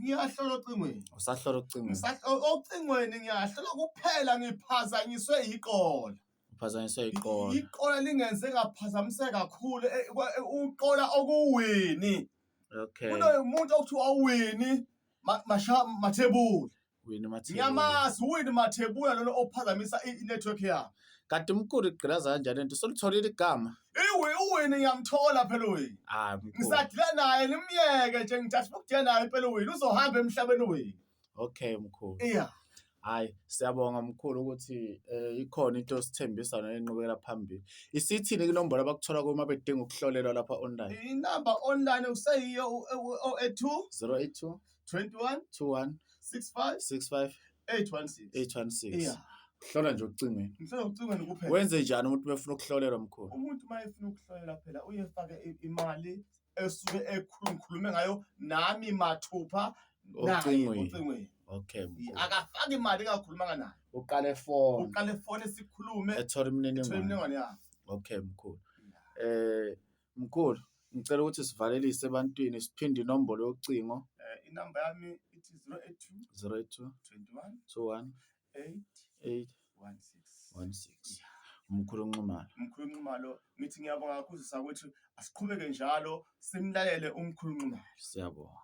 ngiyahlola ocingweni. Usahlola ukucingweni. Ocingweni ngiyahlola kuphela ngiphazanyiswe iqola. Uphazanyiswe iqola. Iqola lingenze ngaphazamiseka kakhulu uqola okuwini. Okay. Kunomuntu okuthiwa uwini Mathebula. Wini Mathebula. Ngiyamazi uwini Mathebula lona ophazamisa inetwork yami. Kanti mkhulu igqilaza kanjani lento? Solitholile igama? Uwini ngiyamthola phela uwini. Mkhulu. Ngisadila naye nimyeke nje ngithi ukudila naye phela uwini uzohamba emhlabeni uwini. Okay mkhulu. Yeah. Hayi siyabonga mkhulu ukuthi ikhona into osithembisa nenqubekela phambili. Isithini inombolo abakuthola kuma bedinga ukuhlolelwa lapha online? Inamba online useyiyo 082 082 21 21 65 65 816. 816. Yeah. Hlola nje ucingweni. Ngihlola ucingweni kuphela. Wenze njani umuntu befuna ukuhlolelwa mkhulu? Umuntu mayefuna ukuhlolela phela uyefake imali esuke ekhulume ngayo nami mathupha ocingweni. Okay mkhulu. Akafaki imali engakhulumanga nayo. Uqale phone sikhulume ethola imininingwane yakhe. Okay mkhulu. Mkhulu ngicela ukuthi sivalelise ebantwini siphinde inombolo yocingo. Inamba yami ithi 082 21 816. Mkhulu Nxumalo ngithi ngiyabonga kakhulu sakwethu asiqhubeke njalo simlalele umkhulu Nxumalo. Siyabonga.